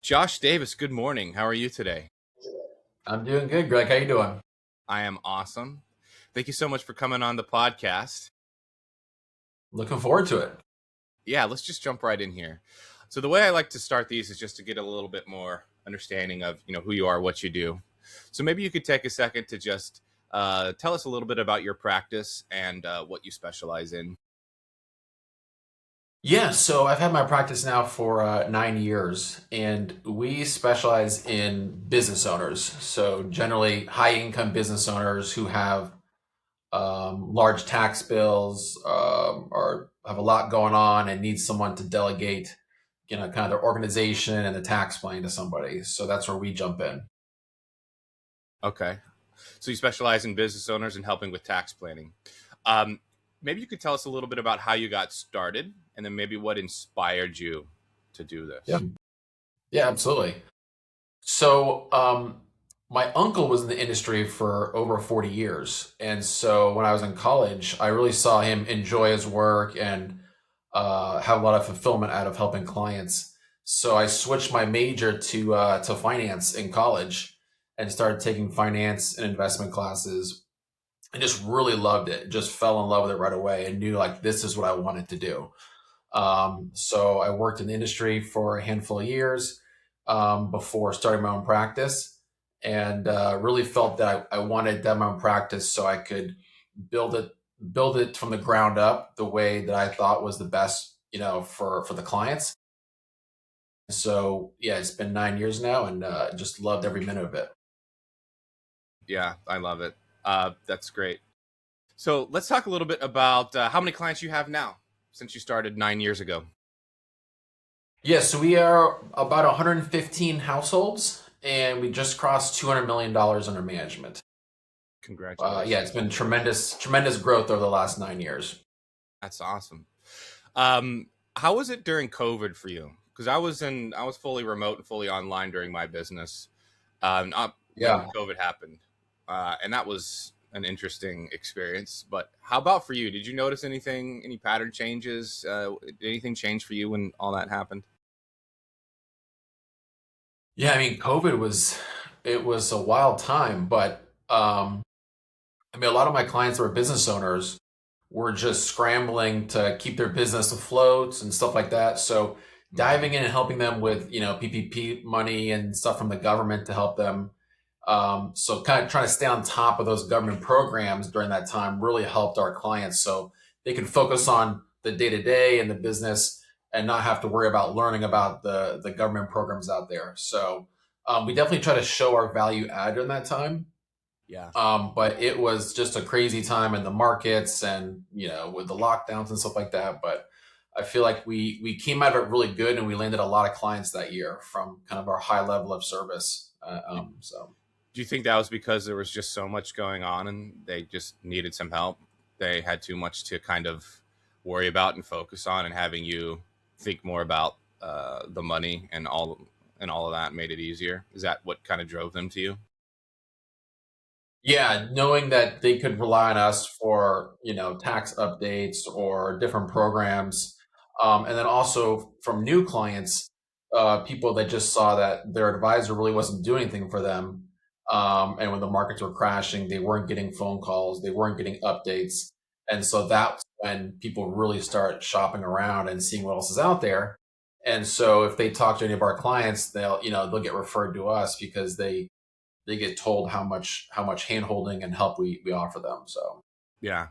Josh Davis, good morning. How are you today? I'm doing good, Greg. How you doing? I am awesome. Thank you so much for coming on the podcast. Looking forward to it. Yeah, let's just jump right in here. So the way I like to start these is just to get a little bit more understanding of, who you are, what you do. So maybe you could take a second to just tell us a little bit about your practice and what you specialize in. Yeah, so I've had my practice now for 9 years, and we specialize in business owners. So generally, high income business owners who have large tax bills or have a lot going on and need someone to delegate, kind of their organization and the tax plan to somebody. So that's where we jump in. Okay. So you specialize in business owners and helping with tax planning. Um, Maybe you could tell us a little bit about how you got started and then maybe what inspired you to do Yeah, this. yeah, absolutely. So, my uncle was in the industry for over 40 years. And so when I was in college, I really saw him enjoy his work and have a lot of fulfillment out of helping clients. So I switched my major to finance in college and started taking finance and investment classes and just really loved it. Just fell in love with it right away and knew like this is what I wanted to do. So I worked in the industry for a handful of years before starting my own practice, and really felt that I wanted to have my own practice so I could build it build it from the ground up the way that I thought was the best, for the clients. So yeah, it's been 9 years now, and just loved every minute of it. Yeah, I love it. That's great. So let's talk a little bit about how many clients you have now since you started 9 years ago. Yeah, so we are about 115 households, and we just crossed $200 million under management. Yeah, it's Congratulations. been tremendous growth over the last 9 years. That's awesome. Um, how was it during COVID for you? Because I was fully remote and fully online during my business when Yeah, COVID happened, and that was an interesting experience. But how about for you? Did you notice anything, any pattern changes? Did anything change for you when all that happened? yeah. I mean, COVID was a wild time, but I mean, a lot of my clients who are business owners were just scrambling to keep their business afloat and stuff like that. So Hmm. diving in and helping them with PPP money and stuff from the government to help them. So kind of trying to stay on top of those government programs during that time really helped our clients so they can focus on the day to day and the business and not have to worry about learning about the government programs out there. So we definitely try to show our value add during that time. Yeah. But it was just a crazy time in the markets and with the lockdowns and stuff like that. But I feel like we came out of it really good and we landed a lot of clients that year from kind of our high level of service. So. Do you think that was because there was just so much going on and they just needed some help? They had too much to kind of worry about and focus on, and having you think more about the money and all of that made it easier. Is that what kind of drove them to you? Yeah, knowing that they could rely on us for, tax updates or different programs. And then also from new clients, people that just saw that their advisor really wasn't doing anything for them. And when the markets were crashing, they weren't getting phone calls, they weren't getting updates. And so that's when people really start shopping around and seeing what else is out there. And so if they talk to any of our clients, they'll get referred to us because they get told how much hand holding and help we offer them. So Yeah.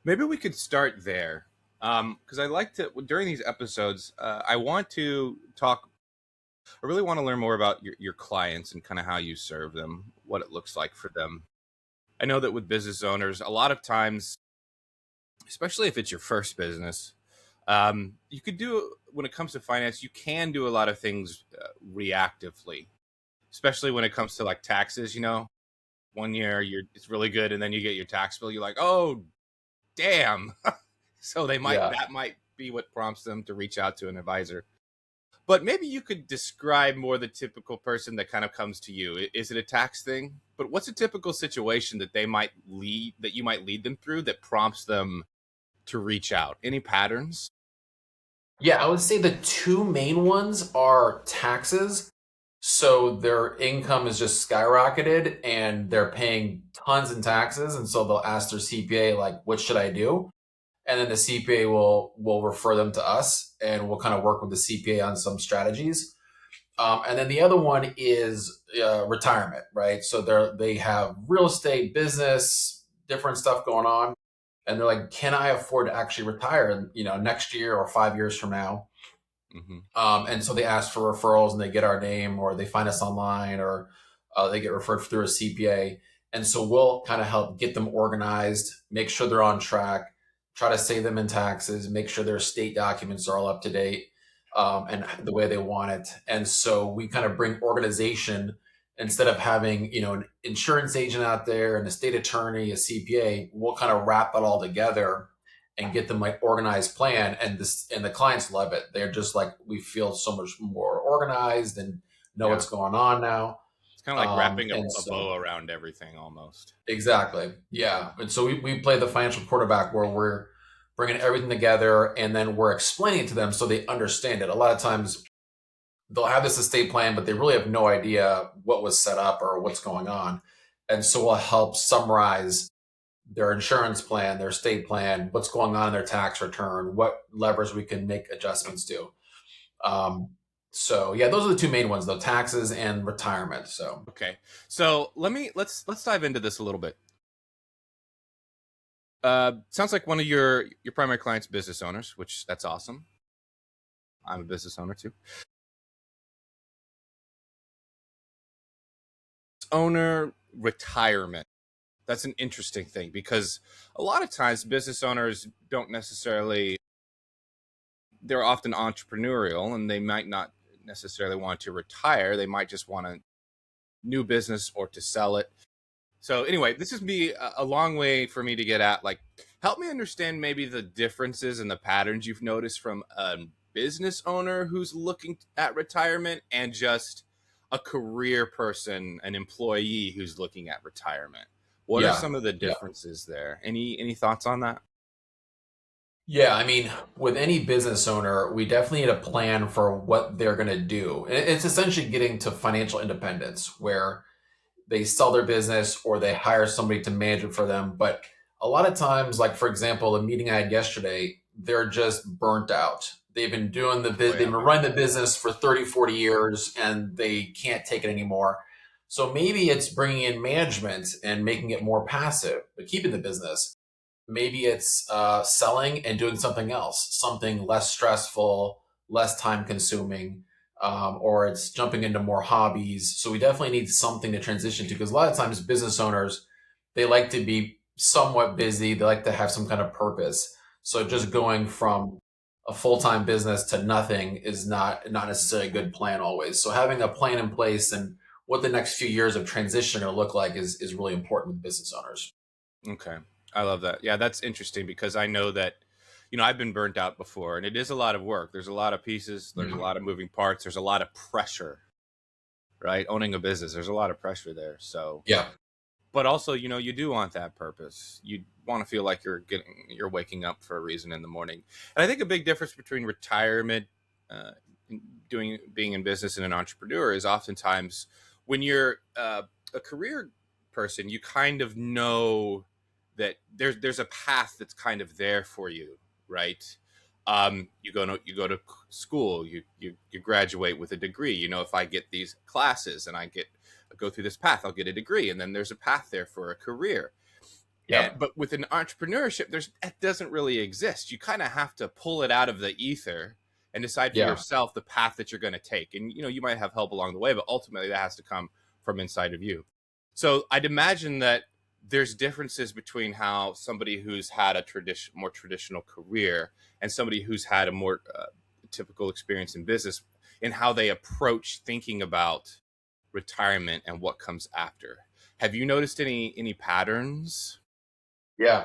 Maybe we could start there. Because I like to, during these episodes, I want to talk, I really want to learn more about your clients and kind of how you serve them, what it looks like for them. I know that with business owners, a lot of times, especially if it's your first business, you could do, when it comes to finance, you can do a lot of things reactively, especially when it comes to like taxes. One year it's really good, and then you get your tax bill, you're like, oh, damn. So yeah, that might be what prompts them to reach out to an advisor. But maybe you could describe more the typical person that kind of comes to you. Is it a tax thing? But what's a typical situation that you might lead them through that prompts them to reach out? Any patterns? Yeah, I would say the two main ones are taxes. So their income is just skyrocketed and they're paying tons in taxes. And so they'll ask their CPA, like, what should I do? And then the CPA will refer them to us and we'll kind of work with the CPA on some strategies. And then the other one is retirement, right? So they have real estate, business, different stuff going on, and they're like, "Can I afford to actually retire? Next year or 5 years from now?" Hmm. And so they ask for referrals, and they get our name, or they find us online, or they get referred through a CPA. And so we'll kind of help get them organized, make sure they're on track, try to save them in taxes, make sure their state documents are all up to date, and the way they want it. And so we kind of bring organization instead of having an insurance agent out there and a state attorney, a CPA. We'll kind of wrap it all together and get them like organized plan, and the clients love it. They're just like, we feel so much more organized and know Yeah. what's going on now. It's kind of like wrapping And a so bow around everything almost. exactly, yeah. And so we play the financial quarterback where we're bringing everything together and then we're explaining it to them so they understand it. A lot of times they'll have this estate plan but they really have no idea what was set up or what's going on, and so we'll help summarize their insurance plan, their estate plan, what's going on in their tax return, what levers we can make adjustments to. Um, so yeah, those are the two main ones, though, taxes and retirement. So Okay. So let's dive into this a little bit. Sounds like one of your primary clients business owners, which that's awesome. I'm a business owner too. Owner retirement. That's an interesting thing because a lot of times business owners don't necessarily, they're often entrepreneurial and they might not necessarily want to retire. They might just want a new business or to sell it. So anyway, this is me a long way for me to get at. Like, help me understand maybe the differences and the patterns you've noticed from a business owner who's looking at retirement and just a career person, an employee who's looking at retirement. What are yeah, some of the yeah. differences there? Any thoughts on that? Yeah, I mean, with any business owner, we definitely need a plan for what they're going to do. It's essentially getting to financial independence where they sell their business or they hire somebody to manage it for them. But a lot of times, like for example, the meeting I had yesterday, they're just burnt out. They've been Oh they've yeah. been running the business for 30, 40 years and they can't take it anymore. So maybe it's bringing in management and making it more passive, but keeping the business. Maybe it's selling and doing something else, something less stressful, less time consuming, or it's jumping into more hobbies. So we definitely need something to transition to because a lot of times business owners, they like to be somewhat busy. They like to have some kind of purpose. So just Hmm. going from a full-time business to nothing is not necessarily a good plan always. So having a plan in place and what the next few years of transition are going to look like is really important with business owners. Okay. I love that. Yeah, that's interesting because I know that, I've been burnt out before and it is a lot of work. There's a lot of pieces, there's a Mhm. lot of moving parts, there's a lot of pressure, right? Owning a business, there's a lot of pressure there. So, Yeah. but also, you do want that purpose. You want to feel like you're waking up for a reason in the morning. And I think a big difference between retirement, uh, being in business and an entrepreneur is oftentimes when you're a career person, you kind of know that there's a path that's kind of there for you, right? You go to school, you graduate with a degree. If I get these classes and go through this path, I'll get a degree, and then there's a path there for a career. Yep. But with an entrepreneurship, that doesn't really exist. You kind of have to pull it out of the ether and decide for Yeah. yourself the path that you're going to take. And you might have help along the way, but ultimately that has to come from inside of you. So I'd imagine that there's differences between how somebody who's had a more traditional career and somebody who's had a more typical experience in business in how they approach thinking about retirement and what comes after. Have you noticed any patterns? Yeah.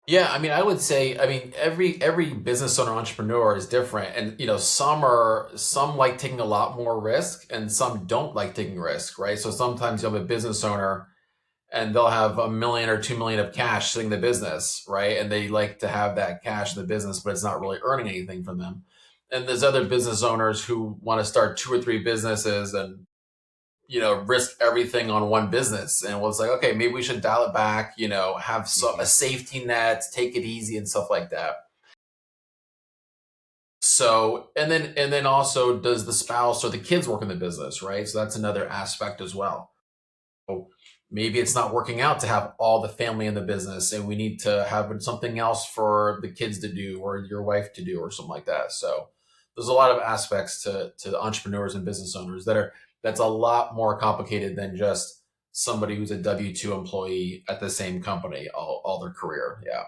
Yeah, I mean, I would say, I mean, every business owner entrepreneur is different, and some like taking a lot more risk, and some don't like taking risk, right? So sometimes you have a business owner, and they'll have 1 million or 2 million of cash sitting in the business, right? And they like to have that cash in the business, but it's not really earning anything from them. And there's other business owners who want to start 2 or 3 businesses and risk everything on one business. And was like, okay, maybe we should dial it back, have a Hmm. safety net, take it easy and stuff like that. So, and then also, does the spouse or the kids work in the business, right? So that's another aspect as well. So maybe it's not working out to have all the family in the business, and we need to have something else for the kids to do or your wife to do or something like that. So there's a lot of aspects to entrepreneurs and business owners that's a lot more complicated than just somebody who's a W-2 employee at the same company all their career. Yeah.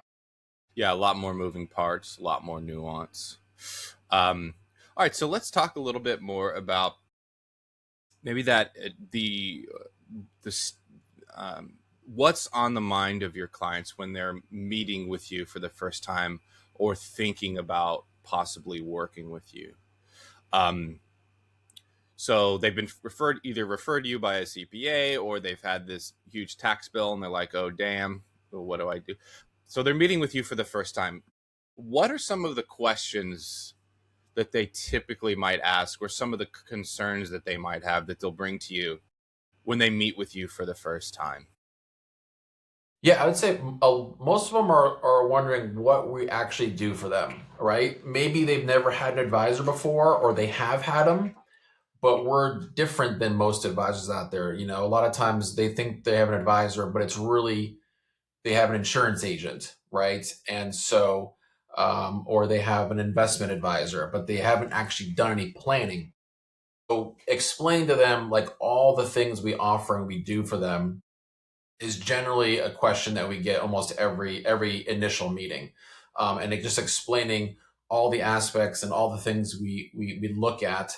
Yeah, a lot more moving parts, a lot more nuance. Um, all right, so let's talk a little bit more about maybe that the what's on the mind of your clients when they're meeting with you for the first time or thinking about possibly working with you. Um, so they've been referred to you by a CPA, or they've had this huge tax bill and they're like, "Oh damn, well, what do I do?" So they're meeting with you for the first time. What are some of the questions that they typically might ask, or some of the concerns that they might have that they'll bring to you when they meet with you for the first time? Yeah, I would say most of them are wondering what we actually do for them, right? Maybe they've never had an advisor before, or they have had them, but we're different than most advisors out there. A lot of times they think they have an advisor, but it's really they have an insurance agent, right? And so, or they have an investment advisor, but they haven't actually done any planning. So, explain to them like all the things we offer and we do for them is generally a question that we get almost every initial meeting, and it just explaining all the aspects and all the things we look at,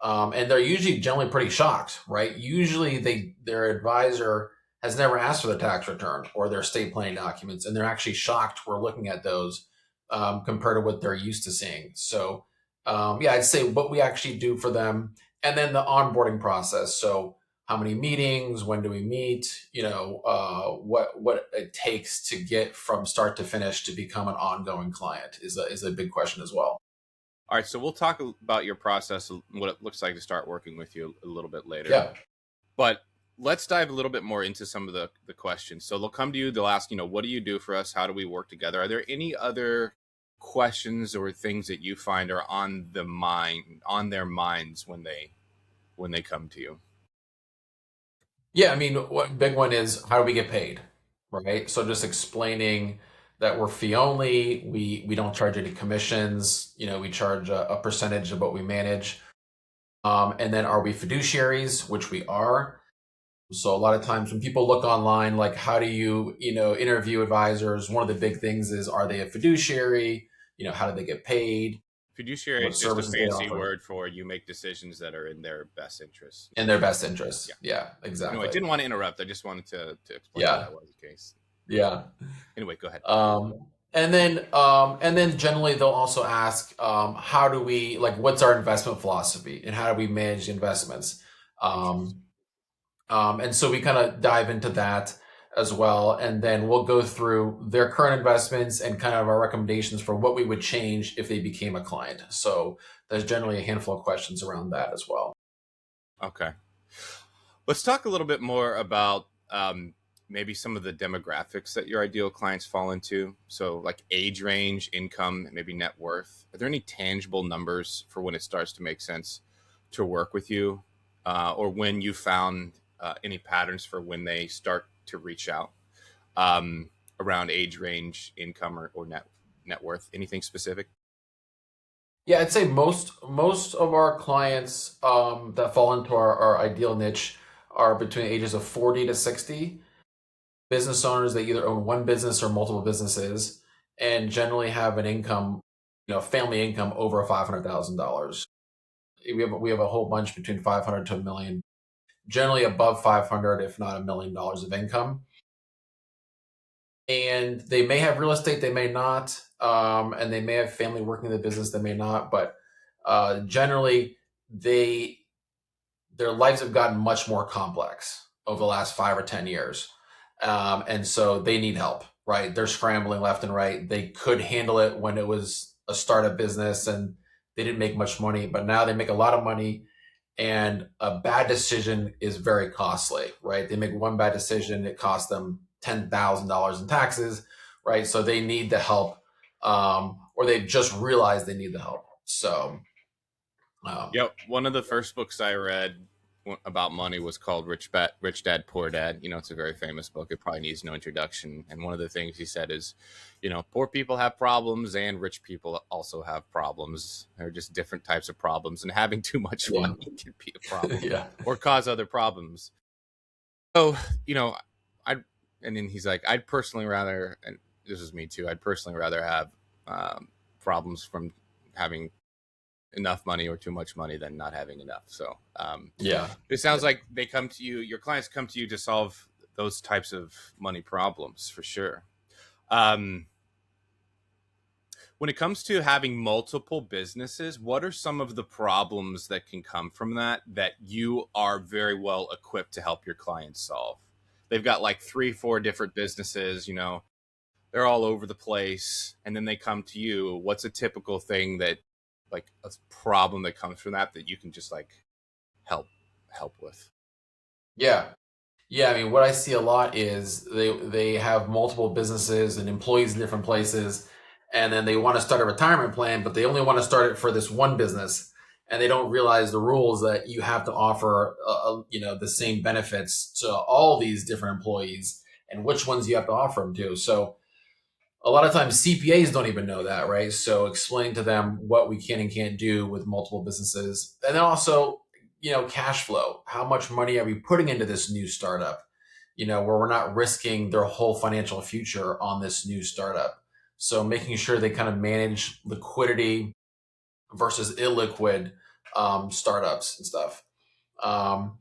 and they're usually generally pretty shocked, right? Usually their advisor has never asked for their tax return or their estate planning documents, and they're actually shocked we're looking at those, compared to what they're used to seeing. So, yeah, I'd say what we actually do for them, and then the onboarding process. So, how many meetings? When do we meet? What it takes to get from start to finish to become an ongoing client is a big question as well. All right, so we'll talk about your process, what it looks like to start working with you a little bit later. Yeah. But let's dive a little bit more into some of the questions. So they'll come to you, they'll ask, what do you do for us? How do we work together? Are there any other questions or things that you find are on their minds when they come to you? Yeah, I mean, one big one is how do we get paid, right? So just explaining that we're fee only, we don't charge any commissions, we charge a percentage of what we manage. And then are we fiduciaries, which we are. So a lot of times when people look online, like how do you interview advisors, one of the big things is, are they a fiduciary? How do they get paid? Fiduciary What is just a services they fancy offer word for you make decisions that are in their best interest. in their best Yeah. interests. Yeah, Anyway, I exactly. didn't want to interrupt. I just wanted to explain why Yeah, that was the case. yeah. Anyway, go ahead. And then generally they'll also ask, how do we like what's our investment philosophy and how do we manage the investments? Interesting. Um, and so we kind of dive into that as well, and then we'll go through their current investments and kind of our recommendations for what we would change if they became a client. So there's generally a handful of questions around that as well. Okay. Let's talk a little bit more about maybe some of the demographics that your ideal clients fall into. So, like age range, income, maybe net worth. Are there any tangible numbers for when it starts to make sense to work with you, or when you found any patterns for when they start to reach out um, around age range, income, or net worth? Anything specific? Yeah, I'd say most of our clients, that fall into our ideal niche are between ages of 40 to 60. Business owners that either own one business or multiple businesses and generally have an income, family income over $500,000. We have a whole bunch between 500 to a million, generally above 500, if not $1 million of income. And they may have real estate, they may not, and they may have family working in the business, they may not. But generally, they their lives have gotten much more complex over the last 5 or 10 years. And so they need help, right? They're scrambling left and right. They could handle it when it was a startup business and they didn't make much money, but now they make a lot of money, and a bad decision is very costly, right? They make one bad decision, it costs them $10,000 in taxes, right? So they need the help, or they've just realized they need the help. So, um, Yep. One of the first books I read about money was called Rich Dad, Poor Dad. You know, it's a very famous book. It probably needs no introduction. And one of the things he said is, you know, poor people have problems and rich people also have problems. They're just different types of problems. And having too much yeah, money can be a problem yeah, or cause other problems. So, you know, I'd, and then he's like, I'd personally rather, and this is me too, I'd personally rather have problems from having enough money or too much money than not having enough. So yeah, it yeah. sounds like they come to you, your clients come to you to solve those types of money problems for sure. Um, when it comes to having multiple businesses, what are some of the problems that can come from that you are very well equipped to help your clients solve? They've got like three, four different businesses, you know, they're all over the place, and then they come to you. What's a typical thing that, like, a problem that comes from that you can just like help help with? Yeah. Yeah, I mean, what I see a lot is they have multiple businesses and employees in different places, and then they want to start a retirement plan, but they only want to start it for this one business, and they don't realize the rules that you have to offer, the same benefits to all these different employees, and which ones you have to offer them to. So a lot of times CPAs don't even know that, right? So explain to them what we can and can't do with multiple businesses. And then also, cash flow. How much money are we putting into this new startup? Where we're not risking their whole financial future on this new startup. So making sure they kind of manage liquidity versus illiquid startups and stuff. Um,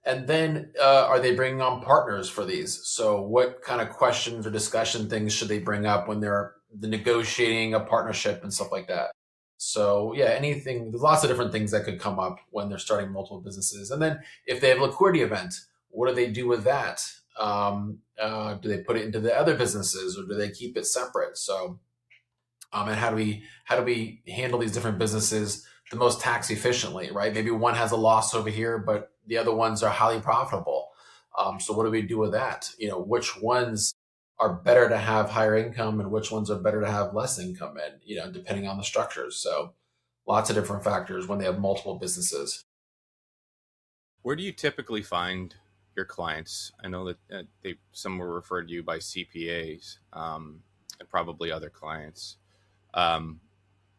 and then, are they bringing on partners for these? So, what kind of questions or discussion things should they bring up when they're negotiating a partnership and stuff like that? So, yeah, anything. There's lots of different things that could come up when they're starting multiple businesses. And then, if they have a liquidity event, what do they do with that? Do they put it into the other businesses, or do they keep it separate? So, and how do we handle these different businesses the most tax efficiently, right? Maybe one has a loss over here, but the other ones are highly profitable. So what do we do with that? Which ones are better to have higher income and which ones are better to have less income, and depending on the structures. So lots of different factors when they have multiple businesses. Where do you typically find your clients? I know that they some were referred to you by CPAs, and probably other clients. Um,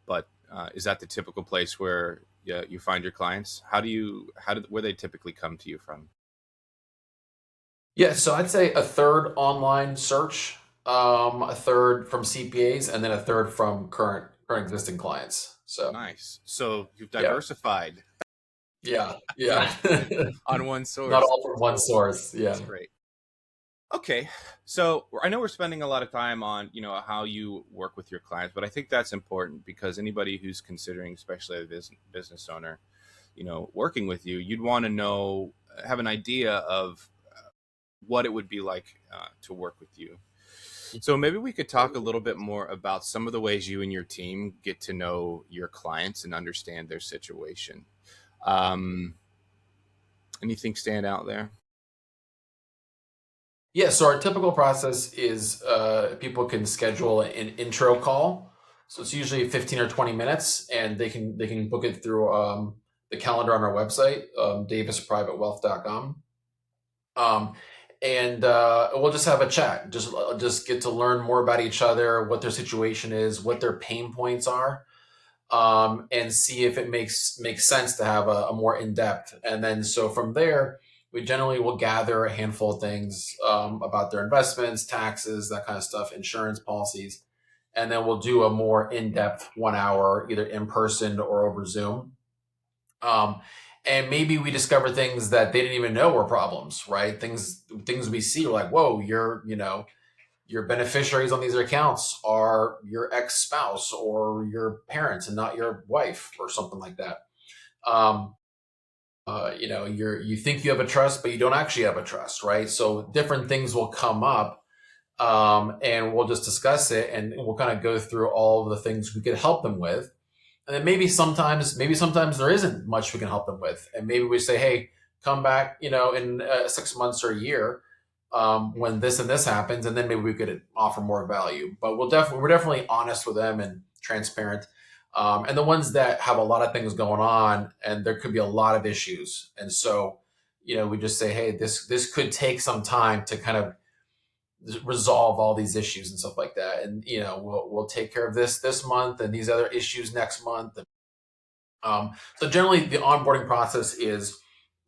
but is that the typical place where you find your clients? Where they typically come to you from? Yeah, so I'd say a third online search, a third from CPAs, and then a third from current existing clients. So Nice. So you've yeah. diversified, Yeah, you know, yeah. on one Not source. all from one source. That's Yeah. great. Okay, so I know we're spending a lot of time on how you work with your clients, but I think that's important because anybody who's considering, especially a business owner, working with you, you'd want to know, have an idea of what it would be like to work with you. So maybe we could talk a little bit more about some of the ways you and your team get to know your clients and understand their situation. Um, Anything stand out there? Yeah, so our typical process is people can schedule an intro call. So it's usually 15 or 20 minutes, and they can book it through the calendar on our website, davisprivatewealth.com. Um, and we'll just have a chat, just get to learn more about each other, what their situation is, what their pain points are, and see if it makes sense to have a more in depth. And then so from there, we generally will gather a handful of things about their investments, taxes, that kind of stuff, insurance policies, and then we'll do a more in depth 1 hour, either in person or over Zoom. Um, and maybe we discover things that they didn't even know were problems, right? Things we see are like, whoa, your beneficiaries on these accounts are your ex-spouse or your parents and not your wife or something like that. Um, You think you have a trust, but you don't actually have a trust, right? So different things will come up, and we'll just discuss it, and we'll kind of go through all of the things we could help them with. And then maybe sometimes there isn't much we can help them with, and maybe we say, hey, come back, in 6 months or a year, when this and this happens, and then maybe we could offer more value. But we're definitely honest with them and transparent. And the ones that have a lot of things going on, and there could be a lot of issues, and so we just say, hey, this could take some time to kind of resolve all these issues and stuff like that, and we'll take care of this month and these other issues next month. So generally, the onboarding process is,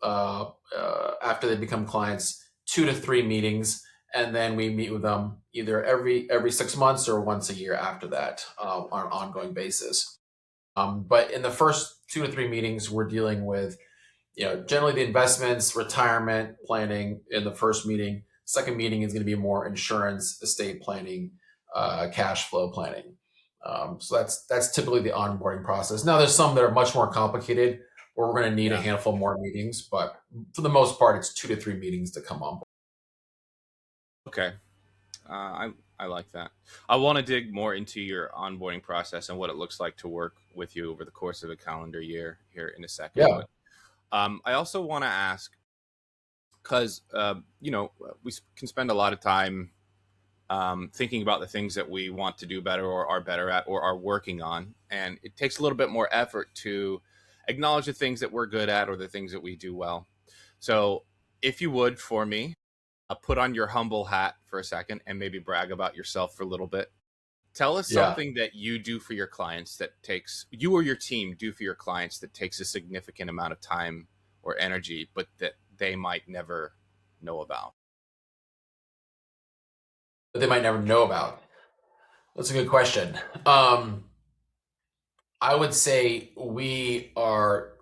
after they become clients, 2 to 3 meetings, and then we meet with them either every 6 months or once a year after that, on an ongoing basis. But in the first 2 to 3 meetings, we're dealing with, generally the investments, retirement planning in the first meeting. Second meeting is going to be more insurance, estate planning, cash flow planning. So that's typically the onboarding process. Now, there's some that are much more complicated where we're going to need a Yeah. handful more meetings, but for the most part, it's 2 to 3 meetings to come on. Okay. I like that. I want to dig more into your onboarding process and what it looks like to work with you over the course of a calendar year here in a second. Yeah, But I also want to ask because we can spend a lot of time thinking about the things that we want to do better or are better at or are working on, and it takes a little bit more effort to acknowledge the things that we're good at or the things that we do well. So, if you would, for me, put on your humble hat for a second and maybe brag about yourself for a little bit. Tell us yeah. something that you do for your clients that takes you or your team do for your clients that takes a significant amount of time or energy, but that they might never know about. But they might never know about. That's a good question. Um, I would say we are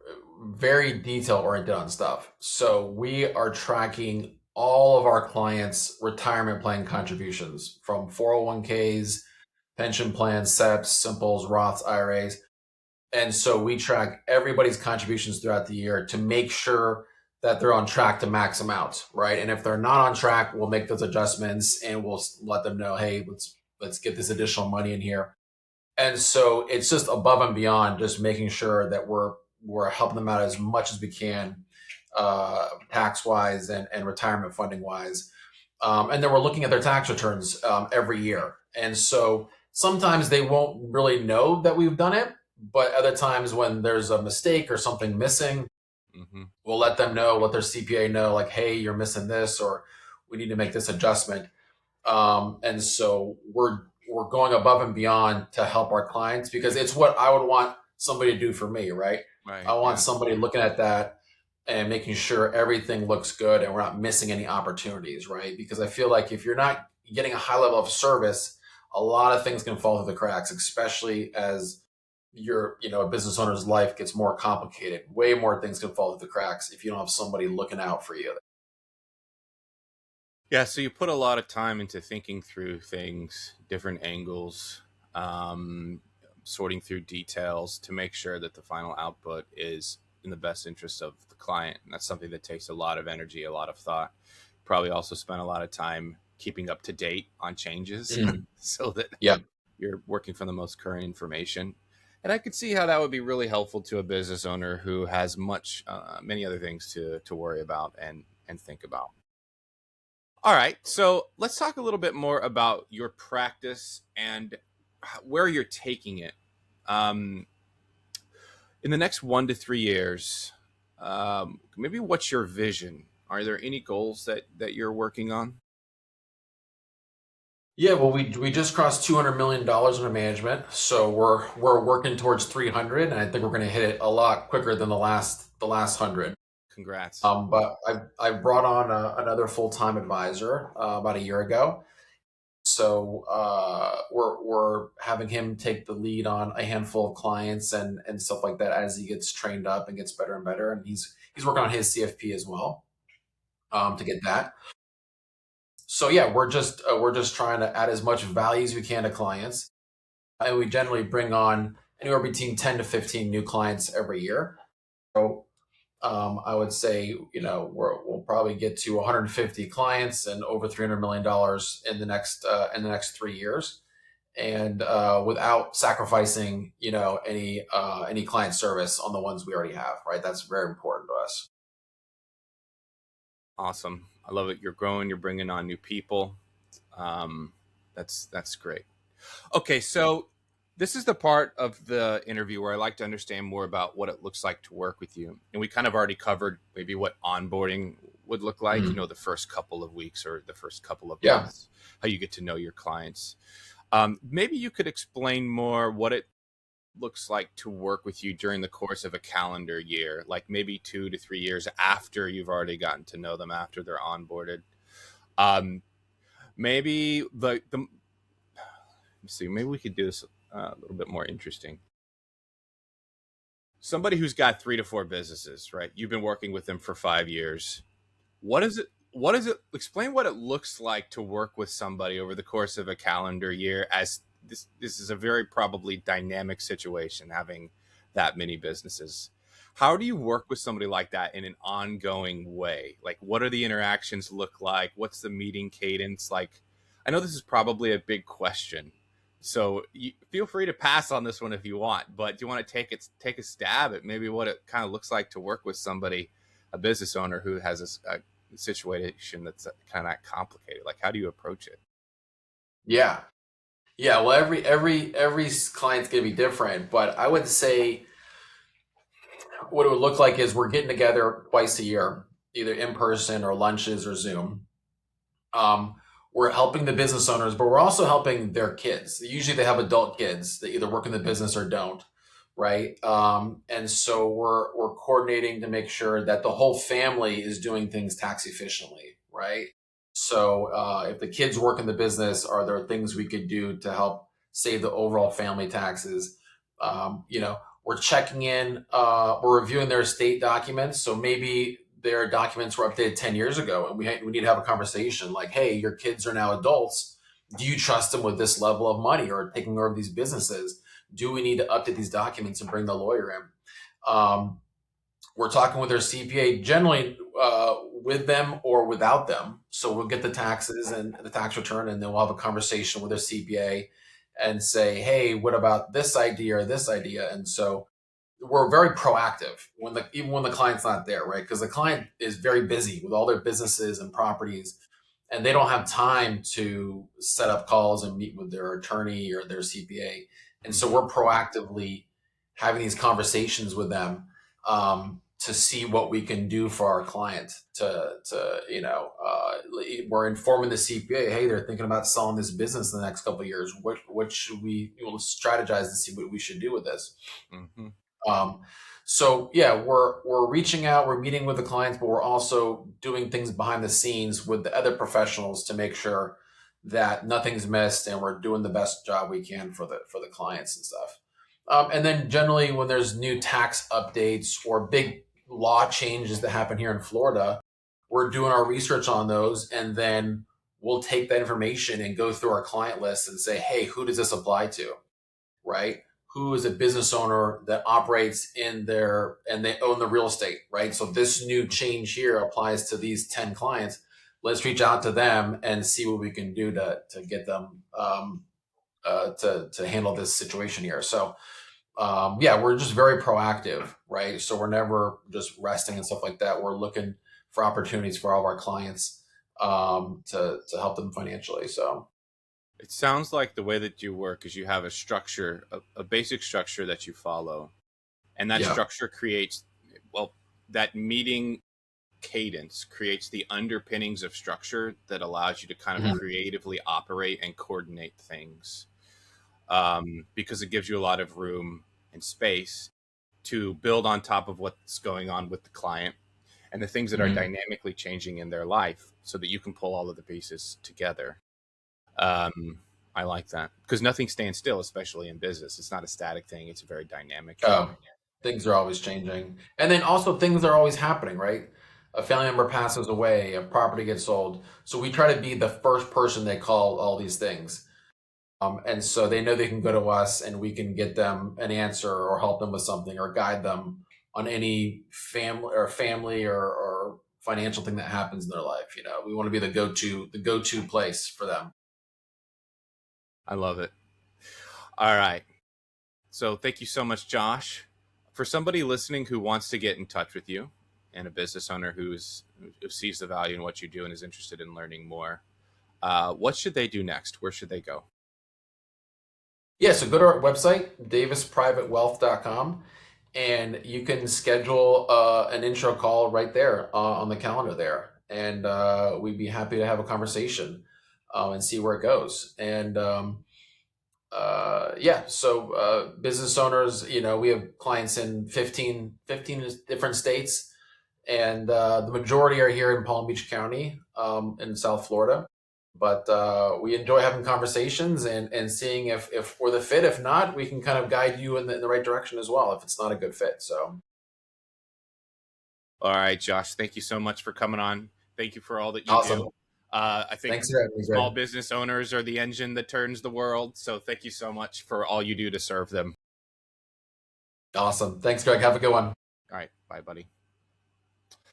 very detail oriented on stuff. So we are tracking all of our clients' retirement plan contributions from 401ks, pension plans, SEPs, simples, Roths, IRAs. And so we track everybody's contributions throughout the year to make sure that they're on track to max them out, right? And if they're not on track, we'll make those adjustments and we'll let them know, hey, let's get this additional money in here. And so it's just above and beyond just making sure that we're helping them out as much as we can, tax wise and retirement funding wise. And then we're looking at their tax returns, every year. And so sometimes they won't really know that we've done it, but other times when there's a mistake or something missing, Hmm. we'll let them know, let their CPA know, like, hey, you're missing this, or we need to make this adjustment. And so we're going above and beyond to help our clients because it's what I would want somebody to do for me, right? I Right. want Yeah. somebody looking at that and making sure everything looks good and we're not missing any opportunities, right? Because I feel like if you're not getting a high level of service, a lot of things can fall through the cracks, especially as a business owner's life gets more complicated. Way more things can fall through the cracks if you don't have somebody looking out for you. Yeah. So you put a lot of time into thinking through things, different angles, um, sorting through details to make sure that the final output is in the best interest of the client. And that's something that takes a lot of energy, a lot of thought. Probably also spend a lot of time keeping up to date on changes Mm, so that yeah. you're working from the most current information. And I could see how that would be really helpful to a business owner who has many other things to worry about and think about. All right, so let's talk a little bit more about your practice and where you're taking it. Um, in the next 1 to 3 years, maybe what's your vision? Are there any goals that you're working on? Yeah, well, we just crossed $200 million in management, so we're working towards 300, and I think we're going to hit it a lot quicker than the last 100. Congrats. But I brought on another full time advisor, about a year ago, so we're having him take the lead on a handful of clients and stuff like that as he gets trained up and gets better and better, and he's working on his CFP as well, to get that. So yeah, we're just trying to add as much value as we can to clients, and we generally bring on anywhere between 10 to 15 new clients every year. So I would say, we'll probably get to 150 clients and over $300 million in the next 3 years, and without sacrificing, any client service on the ones we already have. Right, that's very important to us. Awesome. I love it. You're growing. You're bringing on new people. Um, that's great. Okay, so this is the part of the interview where I like to understand more about what it looks like to work with you. And we kind of already covered maybe what onboarding would look like, Mhm. the first couple of weeks or the first couple of Yeah. months, how you get to know your clients. Maybe you could explain more what it looks like to work with you during the course of a calendar year, like maybe 2 to 3 years after you've already gotten to know them, after they're onboarded. Um, maybe let's see, maybe we could do this a little bit more interesting. Somebody who's got 3 to 4 businesses, right? You've been working with them for 5 years. What is it? What is it? Explain what it looks like to work with somebody over the course of a calendar year, as this is a very probably dynamic situation, having that many businesses. How do you work with somebody like that in an ongoing way? Like, what are the interactions look like? What's the meeting cadence like? I know this is probably a big question, so feel free to pass on this one if you want. But do you want to take a stab at maybe what it kind of looks like to work with somebody, a business owner who has a situation that's kind of complicated? Like, how do you approach it? Yeah. Yeah. Well, every client's gonna be different, but I would say what it would look like is we're getting together twice a year, either in person or lunches or Zoom. Um, we're helping the business owners, but we're also helping their kids. Usually, they have adult kids that either work in the business or don't, right? And so we're coordinating to make sure that the whole family is doing things tax efficiently, right? So if the kids work in the business, are there things we could do to help save the overall family taxes? We're checking in, we're reviewing their estate documents. So maybe their documents were updated 10 years ago, and we need to have a conversation like, hey, your kids are now adults. Do you trust them with this level of money or taking over these businesses? Do we need to update these documents and bring the lawyer in? We're talking with their CPA, generally with them or without them. So we'll get the taxes and the tax return, and then we'll have a conversation with their CPA and say, hey, what about this idea or this idea? And so we're very proactive even when the client's not there, right? Because the client is very busy with all their businesses and properties, and they don't have time to set up calls and meet with their attorney or their CPA. And so Mm-hmm. we're proactively having these conversations with them, to see what we can do for our client. We're informing the CPA, hey, they're thinking about selling this business in the next couple of years. What should we strategize to see what we should do with this? Mm-hmm. Um, so yeah, we're reaching out, we're meeting with the clients, but we're also doing things behind the scenes with the other professionals to make sure that nothing's missed and we're doing the best job we can for the clients and stuff. And then generally, when there's new tax updates or big law changes that happen here in Florida, we're doing our research on those, and then we'll take that information and go through our client list and say, hey, who does this apply to? Right? Who is a business owner that operates in their and they own the real estate, right? So this new change here applies to these 10 clients. Let's reach out to them and see what we can do to get them, to handle this situation here. So yeah, we're just very proactive, right? So we're never just resting and stuff like that. We're looking for opportunities for all of our clients, to help them financially. So It sounds like the way that you work is you have a structure, a basic structure that you follow, and that yeah. structure creates, well, that meeting cadence creates the underpinnings of structure that allows you to kind of Mhm. creatively operate and coordinate things, because it gives you a lot of room and space to build on top of what's going on with the client and the things that are Mhm. dynamically changing in their life so that you can pull all of the pieces together. Um, I like that because nothing stands still, especially in business. It's not a static thing, it's a very dynamic thing. Oh, things are always changing. And then also things are always happening, right? A family member passes away, a property gets sold. So we try to be the first person they call all these things. And so they know they can go to us and we can get them an answer or help them with something or guide them any family or financial thing that happens in their life. We want to be the go-to place for them. I love it. All right. So thank you so much, Josh. For somebody listening who wants to get in touch with you, and a business owner who sees the value in what you do and is interested in learning more, what should they do next? Where should they go? Yeah, so go to our website, davisprivatewealth.com, and you can schedule an intro call right there on the calendar there. And we'd be happy to have a conversation and see where it goes. And yeah, so business owners, we have clients in 15 different states, and the majority are here in Palm Beach County in South Florida. But we enjoy having conversations and seeing if we're the fit. If not, we can kind of guide you in the right direction as well if it's not a good fit. So All right, Josh, thank you so much for coming on. Thank you for all that you awesome. do. I think Thanks for having me, small Greg. business owners are the engine that turns the world. So thank you so much for all you do to serve them. Awesome. Thanks, Greg. Have a good one. All right. Bye, buddy.